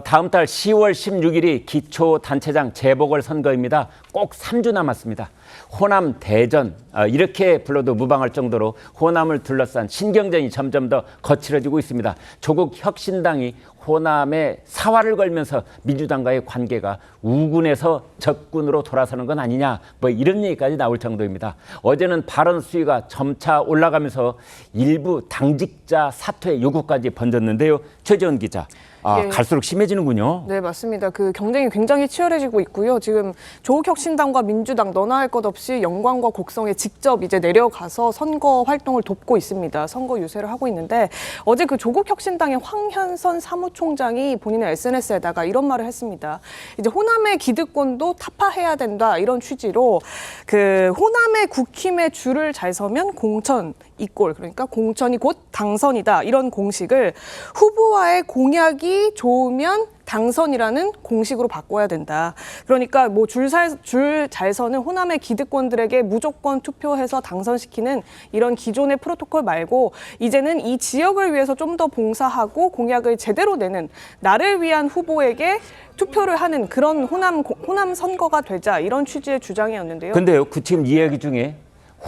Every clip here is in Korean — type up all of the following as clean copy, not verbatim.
다음 달 10월 16일이 기초단체장 재보궐선거입니다. 꼭 3주 남았습니다. 호남 대전 이렇게 불러도 무방할 정도로 호남을 둘러싼 신경전이 점점 더 거칠어지고 있습니다. 조국 혁신당이 호남에 사활을 걸면서 민주당과의 관계가 우군에서 적군으로 돌아서는 건 아니냐, 뭐 이런 얘기까지 나올 정도입니다. 어제는 발언 수위가 점차 올라가면서 일부 당직자 사퇴 요구까지 번졌는데요. 최재원 기자. 예. 갈수록 심해지는군요. 네, 맞습니다. 그 경쟁이 굉장히 치열해지고 있고요. 지금 조국혁신당과 민주당 너나 할 것 없이 영광과 곡성에 직접 이제 내려가서 선거 활동을 돕고 있습니다. 선거 유세를 하고 있는데 어제 그 조국혁신당의 황현선 사무총장이 본인의 SNS에다가 이런 말을 했습니다. 이제 호남의 기득권도 타파해야 된다 이런 취지로 그 호남의 국힘의 줄을 잘 서면 공천 이꼴, 그러니까 공천이 곧 당선이다 이런 공식을 후보와의 공약이 좋으면 당선이라는 공식으로 바꿔야 된다. 그러니까 뭐 줄 잘 서는 호남의 기득권들에게 무조건 투표해서 당선시키는 이런 기존의 프로토콜 말고 이제는 이 지역을 위해서 좀 더 봉사하고 공약을 제대로 내는 나를 위한 후보에게 투표를 하는 그런 호남 선거가 되자 이런 취지의 주장이었는데요. 근데요, 그 지금 이야기 중에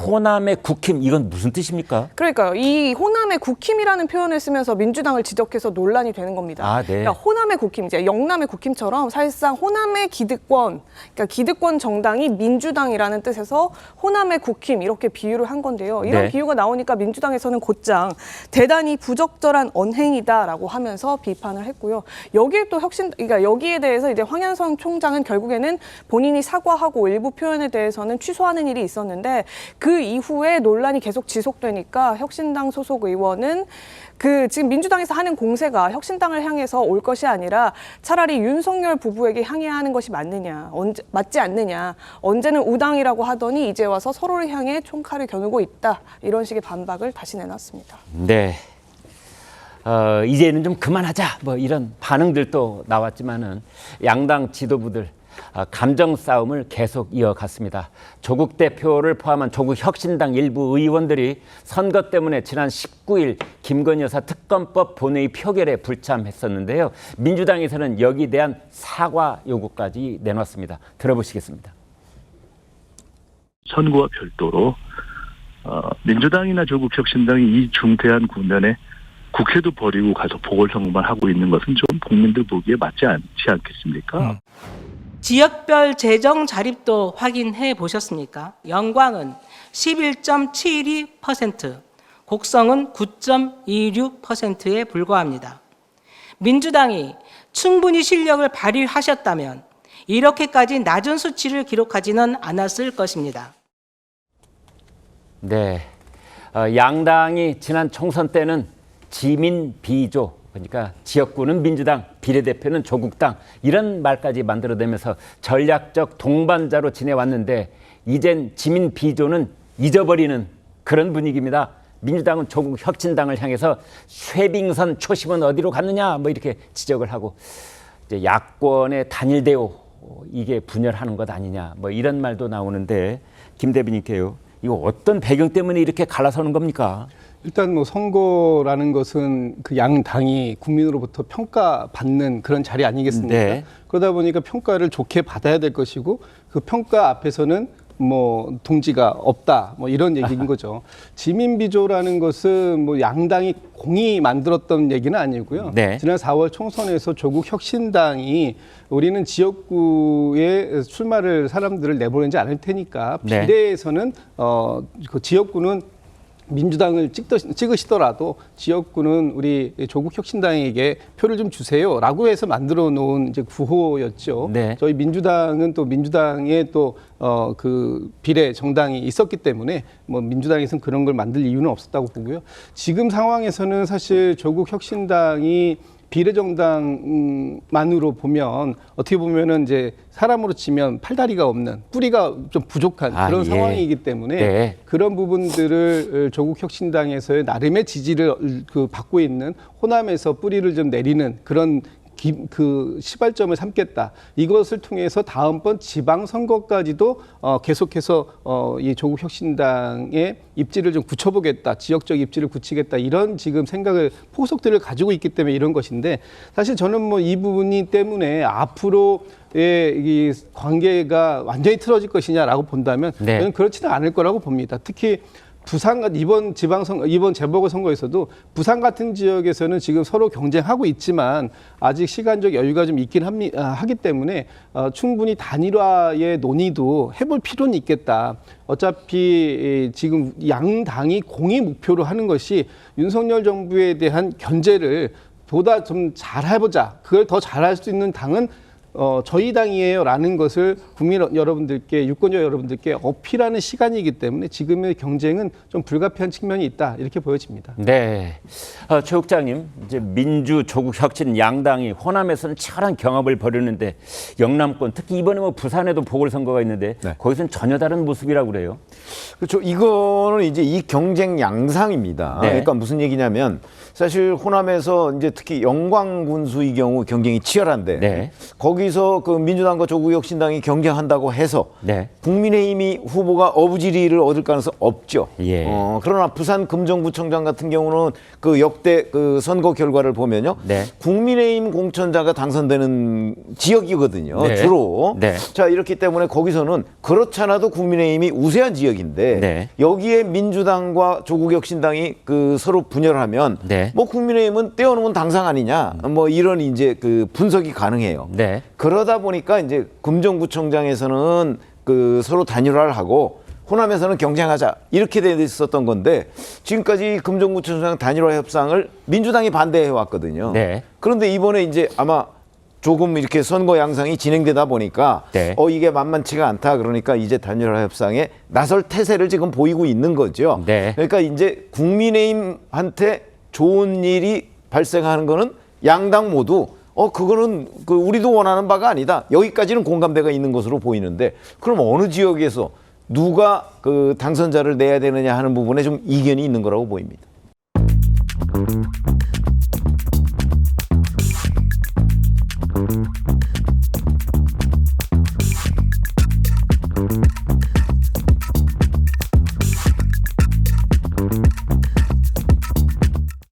호남의 국힘 이건 무슨 뜻입니까? 그러니까요. 이 호남의 국힘이라는 표현을 쓰면서 민주당을 지적해서 논란이 되는 겁니다. 아, 네. 그러니까 호남의 국힘, 이제 영남의 국힘처럼 사실상 호남의 기득권, 그러니까 기득권 정당이 민주당이라는 뜻에서 호남의 국힘 이렇게 비유를 한 건데요. 이런 네. 비유가 나오니까 민주당에서는 곧장 대단히 부적절한 언행이다라고 하면서 비판을 했고요. 여기에 또 그러니까 여기에 대해서 이제 황현선 총장은 결국에는 본인이 사과하고 일부 표현에 대해서는 취소하는 일이 있었는데 그 이후에 논란이 계속 지속되니까 혁신당 소속 의원은 그 지금 민주당에서 하는 공세가 혁신당을 향해서 올 것이 아니라 차라리 윤석열 부부에게 향해야 하는 것이 맞지 않느냐. 언제는 우당이라고 하더니 이제 와서 서로를 향해 총칼을 겨누고 있다. 이런 식의 반박을 다시 내놨습니다. 네. 이제는 좀 그만하자. 뭐 이런 반응들도 나왔지만은 양당 지도부들 감정 싸움을 계속 이어갔습니다. 조국 대표를 포함한 조국 혁신당 일부 의원들이 선거 때문에 지난 19일 김건희 여사 특검법 본회의 표결에 불참했었는데요. 민주당에서는 여기에 대한 사과 요구까지 내놨습니다. 들어보시겠습니다. 선거와 별도로 민주당이나 조국 혁신당이 이 중대한 국면에 국회도 버리고 가서 보궐선거만 하고 있는 것은 좀 국민들 보기에 맞지 않지 않겠습니까? 지역별 재정 자립도 확인해 보셨습니까? 영광은 11.72%, 곡성은 9.26%에 불과합니다. 민주당이 충분히 실력을 발휘하셨다면 이렇게까지 낮은 수치를 기록하지는 않았을 것입니다. 네, 양당이 지난 총선 때는 지민 비조, 그러니까 지역구는 민주당, 비례대표는 조국당 이런 말까지 만들어내면서 전략적 동반자로 지내왔는데 이젠 지민 비조는 잊어버리는 그런 분위기입니다. 민주당은 조국 혁신당을 향해서 쇠빙선 초심은 어디로 갔느냐 뭐 이렇게 지적을 하고 이제 야권의 단일 대오 이게 분열하는 것 아니냐 뭐 이런 말도 나오는데 김 대변인께요. 이거 어떤 배경 때문에 이렇게 갈라서는 겁니까? 일단 뭐 선거라는 것은 그 양 당이 국민으로부터 평가받는 그런 자리 아니겠습니까? 네. 그러다 보니까 평가를 좋게 받아야 될 것이고 그 평가 앞에서는 뭐 동지가 없다 뭐 이런 얘기인 거죠. 지민비조라는 것은 뭐 양당이 공이 만들었던 얘기는 아니고요. 네. 지난 4월 총선에서 조국 혁신당이 우리는 지역구에 출마를 사람들을 내보내지 않을 테니까 네. 비례에서는 그 지역구는 민주당을 찍으시더라도 지역구는 우리 조국 혁신당에게 표를 좀 주세요라고 해서 만들어 놓은 이제 구호였죠. 네. 저희 민주당은 또 민주당의 또 그 비례 정당이 있었기 때문에 뭐 민주당에서는 그런 걸 만들 이유는 없었다고 보고요. 지금 상황에서는 사실 조국 혁신당이 비례정당만으로 보면 어떻게 보면은 이제 사람으로 치면 팔다리가 없는 뿌리가 좀 부족한 그런 예. 상황이기 때문에 네. 그런 부분들을 조국 혁신당에서의 나름의 지지를 받고 있는 호남에서 뿌리를 좀 내리는 그런 그 시발점을 삼겠다. 이것을 통해서 다음번 지방선거까지도 계속해서 이 조국 혁신당의 입지를 좀 굳혀보겠다. 지역적 입지를 굳히겠다. 이런 지금 생각을 포석들을 가지고 있기 때문에 이런 것인데 사실 저는 뭐 이 부분이 때문에 앞으로의 이 관계가 완전히 틀어질 것이냐라고 본다면 네. 저는 그렇지는 않을 거라고 봅니다. 특히 부산 이번 지방선거 이번 재보궐선거에서도 부산 같은 지역에서는 지금 서로 경쟁하고 있지만 아직 시간적 여유가 좀 있긴 하기 때문에 충분히 단일화의 논의도 해볼 필요는 있겠다. 어차피 지금 양당이 공의 목표로 하는 것이 윤석열 정부에 대한 견제를 보다 좀 잘해보자. 그걸 더 잘할 수 있는 당은 저희 당이에요라는 것을 국민 여러분들께 유권자 여러분들께 어필하는 시간이기 때문에 지금의 경쟁은 좀 불가피한 측면이 있다 이렇게 보여집니다. 네, 최 국장님 이제 민주 조국 혁신 양당이 호남에서는 치열한 경합을 벌이는데 영남권 특히 이번에 뭐 부산에도 보궐선거가 있는데 네. 거기서는 전혀 다른 모습이라고 그래요. 그렇죠. 이거는 이제 이 경쟁 양상입니다. 네. 그러니까 무슨 얘기냐면 사실 호남에서 이제 특히 영광군수의 경우 경쟁이 치열한데 네. 거기서 그 민주당과 조국혁신당이 경쟁한다고 해서 네. 국민의힘이 후보가 어부지리를 얻을 가능성 없죠. 예. 그러나 부산 금정구청장 같은 경우는 그 역대 그 선거 결과를 보면요. 네. 국민의힘 공천자가 당선되는 지역이거든요. 네. 주로. 네. 자, 이렇기 때문에 거기서는 그렇잖아도 국민의힘이 우세한 지역인데 네. 여기에 민주당과 조국혁신당이 그 서로 분열을 하면 네. 뭐 국민의힘은 떼어놓은 당상 아니냐 뭐 이런 이제 그 분석이 가능해요. 네. 그러다 보니까 이제 금정구청장에서는 그 서로 단일화를 하고 호남에서는 경쟁하자 이렇게 돼 있었던 건데 지금까지 금정구청장 단일화 협상을 민주당이 반대해 왔거든요. 네. 그런데 이번에 이제 아마 조금 이렇게 선거 양상이 진행되다 보니까 네. 이게 만만치가 않다. 그러니까 이제 단일화 협상에 나설 태세를 지금 보이고 있는 거죠. 네. 그러니까 이제 국민의힘한테 좋은 일이 발생하는 거는 양당 모두 그거는 그 우리도 원하는 바가 아니다. 여기까지는 공감대가 있는 것으로 보이는데 그럼 어느 지역에서 누가 그 당선자를 내야 되느냐 하는 부분에 좀 이견이 있는 거라고 보입니다.